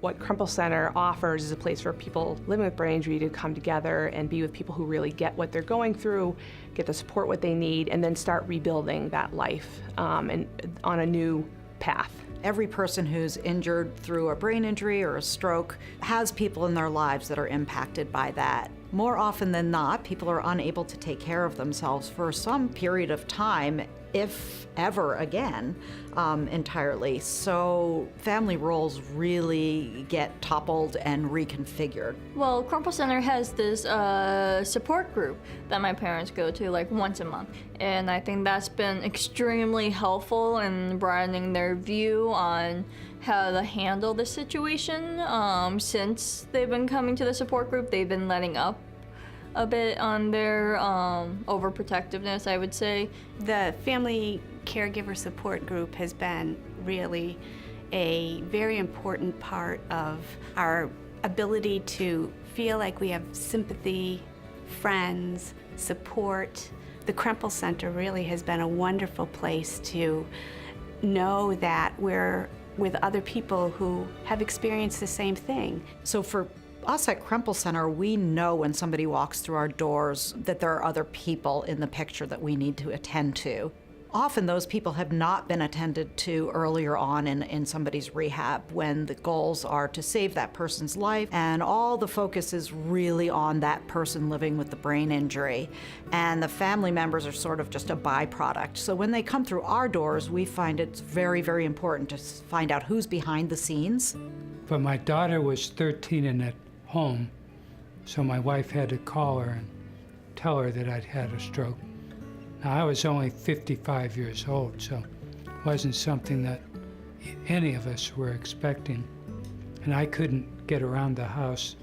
What Krempels Center offers is a place for people living with brain injury to come together and be with people who really get what they're going through, get the support what they need, and then start rebuilding that life and on a new path. Every person who's injured through a brain injury or a stroke has people in their lives that are impacted by that. More often than not, people are unable to take care of themselves for some period of time, if ever again, entirely. So family roles really get toppled and reconfigured. Well, Krempels Center has this support group that my parents go to like once a month. And I think that's been extremely helpful in broadening their view on how to handle the situation. Since they've been coming to the support group, they've been letting up a bit on their overprotectiveness, I would say. The family caregiver support group has been really a very important part of our ability to feel like we have sympathy, friends, support. The Krempels Center really has been a wonderful place to know that we're with other people who have experienced the same thing. So for us at Krempels Center, we know when somebody walks through our doors that there are other people in the picture that we need to attend to. Often those people have not been attended to earlier on in somebody's rehab, when the goals are to save that person's life and all the focus is really on that person living with the brain injury. And the family members are sort of just a byproduct. So when they come through our doors, we find it's very, very important to find out who's behind the scenes. But my daughter was 13 and at home, so my wife had to call her and tell her that I'd had a stroke. Now, I was only 55 years old, so it wasn't something that any of us were expecting. And I couldn't get around the house.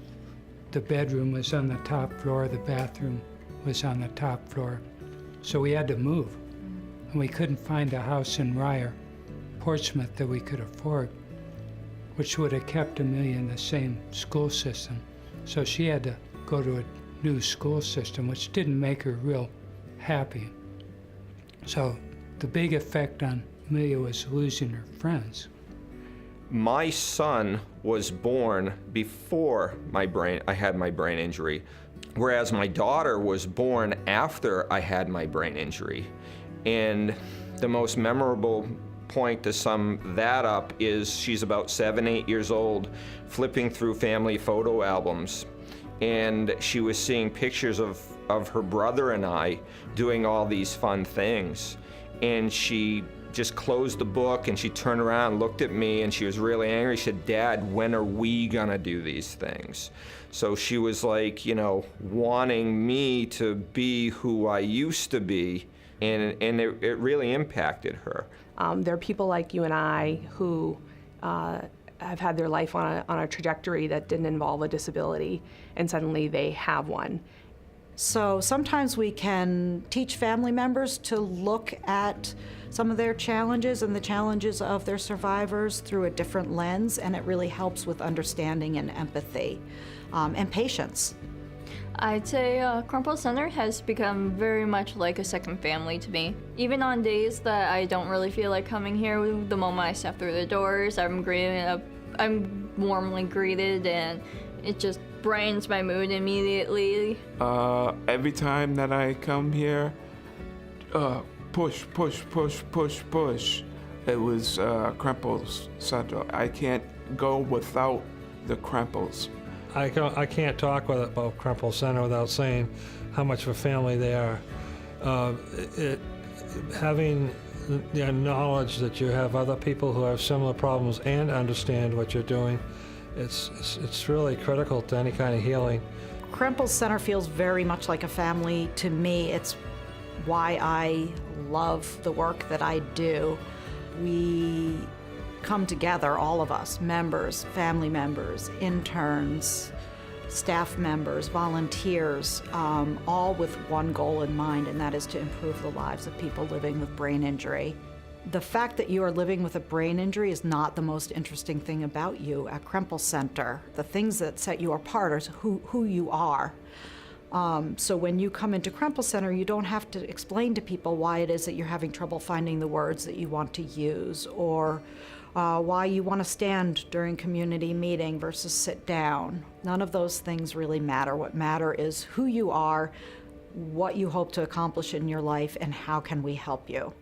The bedroom was on the top floor, the bathroom was on the top floor. So we had to move. And we couldn't find a house in Rye, Portsmouth, that we could afford, which would have kept Amelia in the same school system. So she had to go to a new school system, which didn't make her real happy. So the big effect on Amelia was losing her friends. My son was born before I had my brain injury, whereas my daughter was born after I had my brain injury. And the most memorable point to sum that up is she's about 7, 8 years old, flipping through family photo albums, and she was seeing pictures of her brother and I doing all these fun things. And she just closed the book and she turned around and looked at me and she was really angry. She said, "Dad, when are we gonna do these things?" So she was like, wanting me to be who I used to be, and it really impacted her. There are people like you and I who have had their life on a trajectory that didn't involve a disability, and suddenly they have one. So sometimes we can teach family members to look at some of their challenges and the challenges of their survivors through a different lens, and it really helps with understanding and empathy and patience. I'd say Krempels Center has become very much like a second family to me. Even on days that I don't really feel like coming here, the moment I step through the doors, I'm warmly greeted, and it just brightens my mood immediately. Every time that I come here, push, push, push, push, push. It was Krempels Center. I can't go without the Krempels. I can't talk about Krempels Center without saying how much of a family they are. Having the knowledge that you have other people who have similar problems and understand what you're doing, it's really critical to any kind of healing. Krempels Center feels very much like a family to me. It's why I love the work that I do. We come together, all of us, members, family members, interns, staff members, volunteers, all with one goal in mind, and that is to improve the lives of people living with brain injury. The fact that you are living with a brain injury is not the most interesting thing about you at Krempels Center. The things that set you apart are who you are. So when you come into Krempels Center, you don't have to explain to people why it is that you're having trouble finding the words that you want to use, or why you want to stand during community meeting versus sit down. None of those things really matter. What matter is who you are, what you hope to accomplish in your life, and how can we help you.